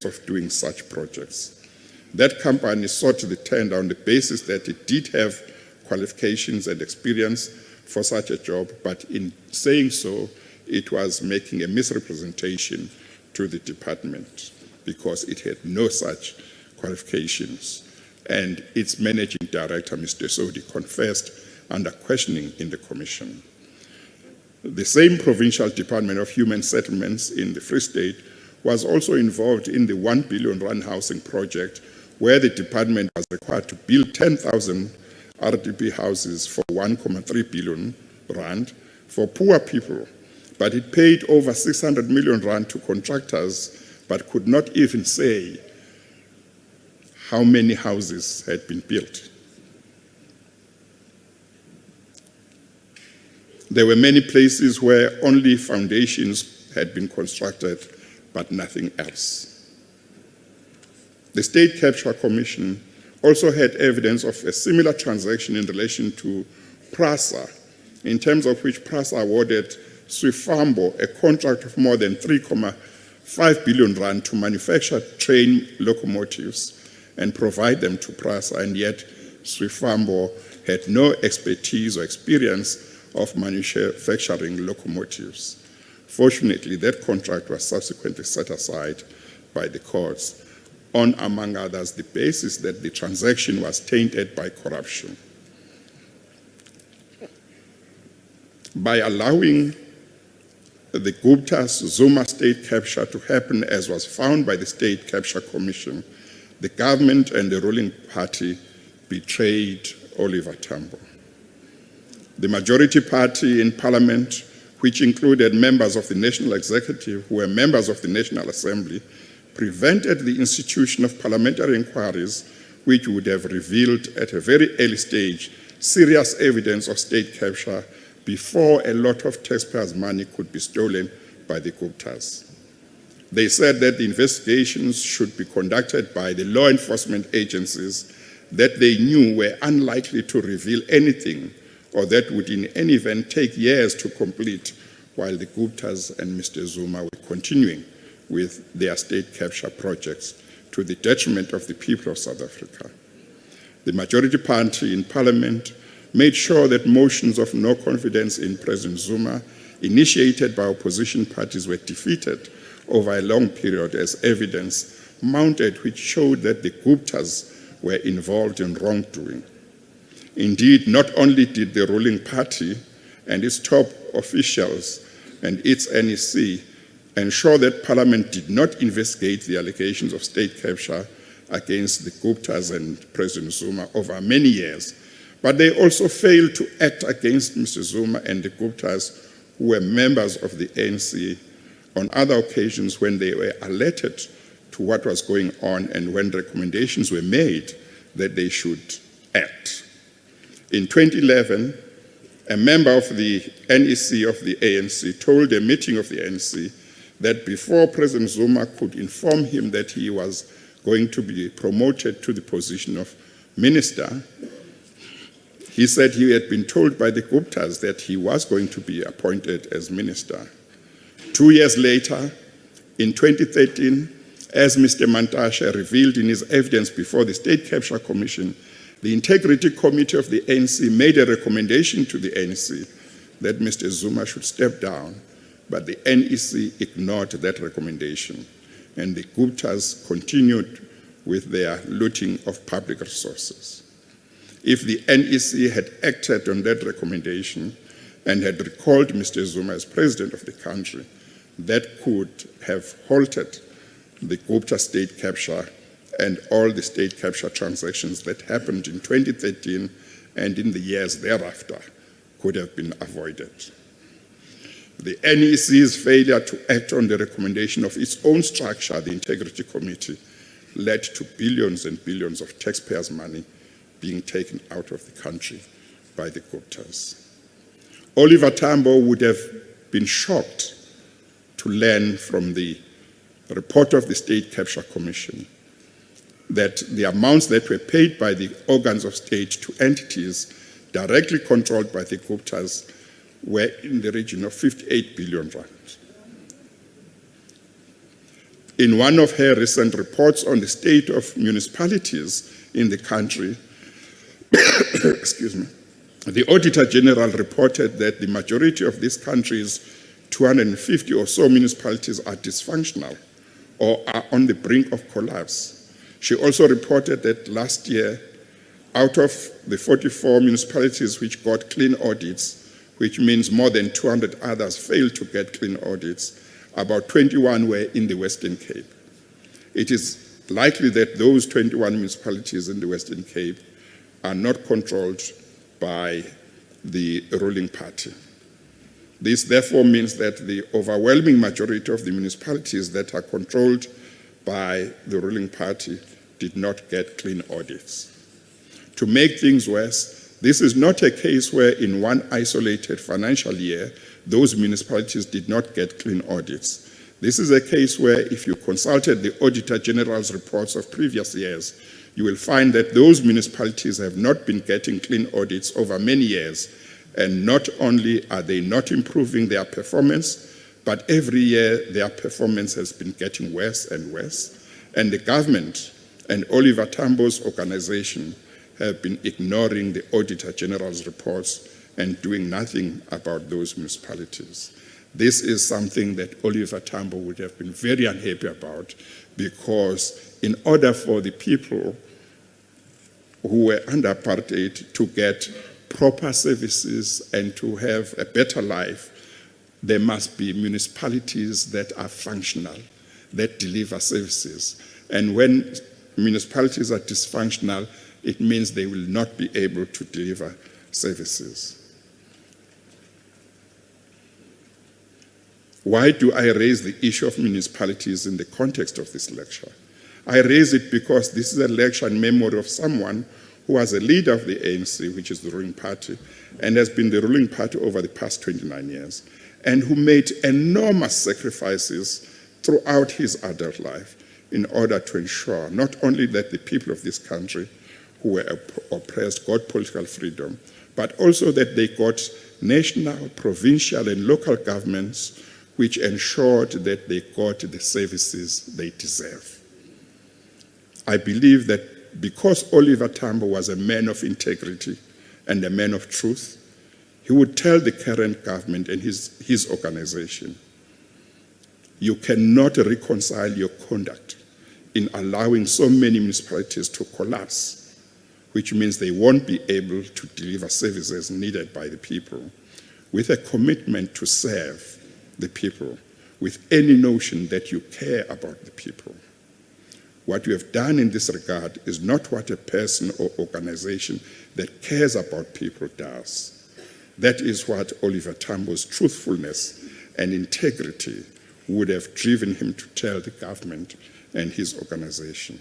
of doing such projects. That company sought the tender on the basis that it did have qualifications and experience for such a job, but in saying so, it was making a misrepresentation to the department because it had no such qualifications. And its managing director, Mr. Sodi, confessed under questioning in the commission. The same Provincial Department of Human Settlements in the Free State was also involved in the 1 billion rand housing project, where the department was required to build 10,000 RDP houses for 1.3 billion rand for poor people. But it paid over 600 million rand to contractors, but could not even say how many houses had been built. There were many places where only foundations had been constructed, but nothing else. The State Capture Commission also had evidence of a similar transaction in relation to PRASA, in terms of which PRASA awarded Swifambo a contract of more than 3.5 billion rand to manufacture train locomotives and provide them to PRASA, and yet Swifambo had no expertise or experience of manufacturing locomotives. Fortunately, that contract was subsequently set aside by the courts on, among others, the basis that the transaction was tainted by corruption. By allowing the Guptas Zuma state capture to happen as was found by the State Capture Commission, the government and the ruling party betrayed Oliver Tambo. The majority party in parliament, which included members of the National Executive who were members of the National Assembly, prevented the institution of parliamentary inquiries, which would have revealed at a very early stage serious evidence of state capture before a lot of taxpayers' money could be stolen by the Guptas. They said that the investigations should be conducted by the law enforcement agencies that they knew were unlikely to reveal anything, or that would in any event take years to complete, while the Guptas and Mr. Zuma were continuing with their state capture projects to the detriment of the people of South Africa. The majority party in parliament made sure that motions of no confidence in President Zuma initiated by opposition parties were defeated over a long period as evidence mounted which showed that the Guptas were involved in wrongdoing. Indeed, not only did the ruling party and its top officials and its NEC ensure that Parliament did not investigate the allegations of state capture against the Guptas and President Zuma over many years, but they also failed to act against Mr. Zuma and the Guptas, who were members of the ANC, on other occasions when they were alerted to what was going on and when recommendations were made that they should act. In 2011, a member of the NEC of the ANC told a meeting of the ANC that before President Zuma could inform him that he was going to be promoted to the position of minister, he said he had been told by the Guptas that he was going to be appointed as minister. 2 years later, in 2013, as Mr. Mantashe revealed in his evidence before the State Capture Commission, the Integrity Committee of the ANC made a recommendation to the NEC that Mr. Zuma should step down, but the NEC ignored that recommendation, and the Guptas continued with their looting of public resources. If the NEC had acted on that recommendation and had recalled Mr. Zuma as president of the country, that could have halted the Gupta state capture and all the state capture transactions that happened in 2013 and in the years thereafter could have been avoided. The NEC's failure to act on the recommendation of its own structure, the Integrity Committee, led to billions and billions of taxpayers' money being taken out of the country by the Guptas. Oliver Tambo would have been shocked to learn from the report of the State Capture Commission that the amounts that were paid by the organs of state to entities directly controlled by the Guptas were in the region of 58 billion rand. In one of her recent reports on the state of municipalities in the country, excuse me, the Auditor General reported that the majority of this country's 250 or so municipalities are dysfunctional or are on the brink of collapse. She also reported that last year, out of the 44 municipalities which got clean audits, which means more than 200 others failed to get clean audits, about 21 were in the Western Cape. It is likely that those 21 municipalities in the Western Cape are not controlled by the ruling party. This therefore means that the overwhelming majority of the municipalities that are controlled by the ruling party did not get clean audits. To make things worse, this is not a case where in one isolated financial year, those municipalities did not get clean audits. This is a case where if you consulted the Auditor General's reports of previous years, you will find that those municipalities have not been getting clean audits over many years. And not only are they not improving their performance, but every year their performance has been getting worse and worse. And the government and Oliver Tambo's organization have been ignoring the Auditor General's reports and doing nothing about those municipalities. This is something that Oliver Tambo would have been very unhappy about, because in order for the people who were under apartheid to get proper services and to have a better life, there must be municipalities that are functional, that deliver services. And when municipalities are dysfunctional, it means they will not be able to deliver services. Why do I raise the issue of municipalities in the context of this lecture? I raise it because this is a lecture in memory of someone who was a leader of the ANC, which is the ruling party, and has been the ruling party over the past 29 years, and who made enormous sacrifices throughout his adult life in order to ensure not only that the people of this country who were oppressed got political freedom, but also that they got national, provincial, and local governments which ensured that they got the services they deserve. I believe that because Oliver Tambo was a man of integrity and a man of truth, he would tell the current government and his organization, you cannot reconcile your conduct in allowing so many municipalities to collapse, which means they won't be able to deliver services needed by the people, with a commitment to serve the people, with any notion that you care about the people. What you have done in this regard is not what a person or organization that cares about people does. That is what Oliver Tambo's truthfulness and integrity would have driven him to tell the government and his organization.